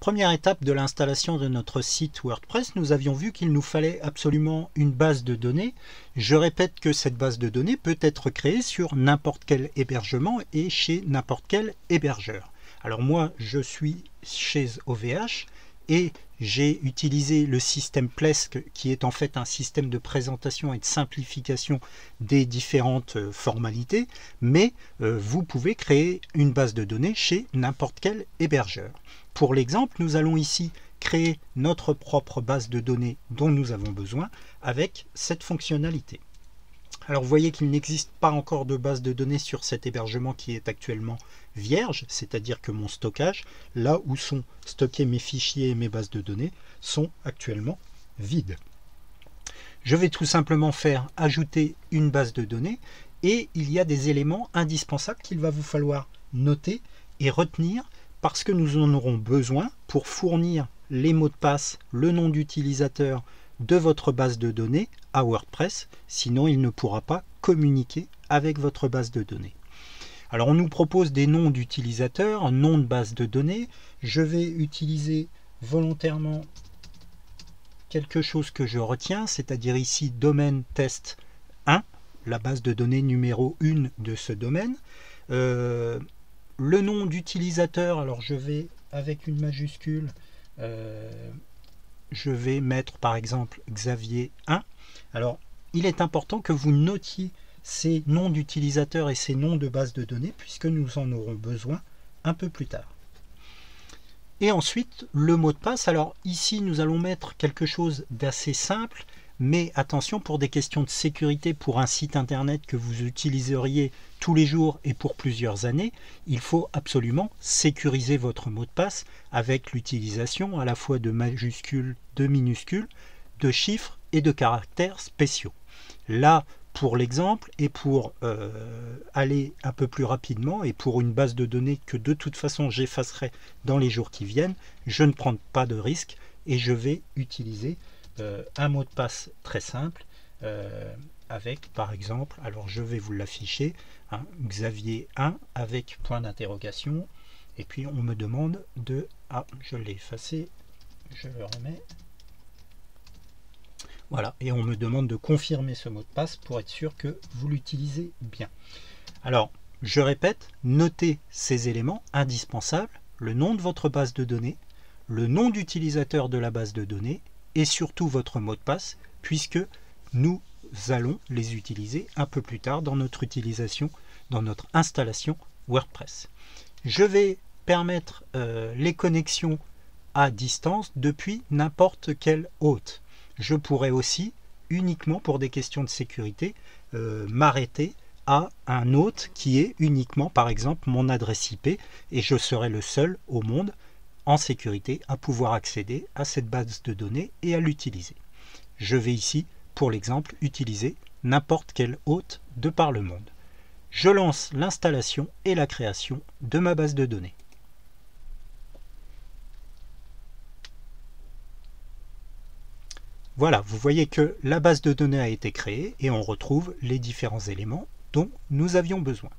Première étape de l'installation de notre site WordPress, nous avions vu qu'il nous fallait absolument une base de données. Je répète que cette base de données peut être créée sur n'importe quel hébergement et chez n'importe quel hébergeur. Alors moi, je suis chez OVH et j'ai utilisé le système Plesk qui est en fait un système de présentation et de simplification des différentes formalités, mais vous pouvez créer une base de données chez n'importe quel hébergeur. Pour l'exemple, nous allons ici créer notre propre base de données dont nous avons besoin avec cette fonctionnalité. Alors vous voyez qu'il n'existe pas encore de base de données sur cet hébergement qui est actuellement vierge, c'est-à-dire que mon stockage, là où sont stockés mes fichiers et mes bases de données, sont actuellement vides. Je vais tout simplement faire ajouter une base de données et il y a des éléments indispensables qu'il va vous falloir noter et retenir parce que nous en aurons besoin pour fournir les mots de passe, le nom d'utilisateur de votre base de données à WordPress, sinon il ne pourra pas communiquer avec votre base de données. Alors on nous propose des noms d'utilisateurs, un nom de base de données. Je vais utiliser volontairement quelque chose que je retiens, c'est-à-dire ici domaine test 1, la base de données numéro 1 de ce domaine. Le nom d'utilisateur, alors je vais avec une majuscule, je vais mettre par exemple Xavier 1. Alors il est important que vous notiez ces noms d'utilisateurs et ces noms de base de données puisque nous en aurons besoin un peu plus tard. Et ensuite le mot de passe. Alors ici nous allons mettre quelque chose d'assez simple, mais attention, pour des questions de sécurité, pour un site internet que vous utiliseriez tous les jours et pour plusieurs années, il faut absolument sécuriser votre mot de passe avec l'utilisation à la fois de majuscules, de minuscules, de chiffres et de caractères spéciaux. Là, pour l'exemple, et pour aller un peu plus rapidement, et pour une base de données que de toute façon j'effacerai dans les jours qui viennent, je ne prends pas de risque et je vais utiliser un mot de passe très simple avec par exemple, alors je vais vous l'afficher, hein, Xavier 1 avec point d'interrogation, et puis on me demande de, je l'ai effacé, je le remets, voilà, et on me demande de confirmer ce mot de passe pour être sûr que vous l'utilisez bien. Alors je répète, notez ces éléments indispensables, le nom de votre base de données, le nom d'utilisateur de la base de données et surtout votre mot de passe, puisque nous allons les utiliser un peu plus tard dans notre utilisation, dans notre installation WordPress. Je vais permettre les connexions à distance depuis n'importe quel hôte. Je pourrais aussi, uniquement pour des questions de sécurité, m'arrêter à un hôte qui est uniquement par exemple mon adresse IP et je serai le seul au monde en sécurité à pouvoir accéder à cette base de données et à l'utiliser. Je vais ici, pour l'exemple, utiliser n'importe quel hôte de par le monde. Je lance l'installation et la création de ma base de données. Voilà, vous voyez que la base de données a été créée et on retrouve les différents éléments dont nous avions besoin.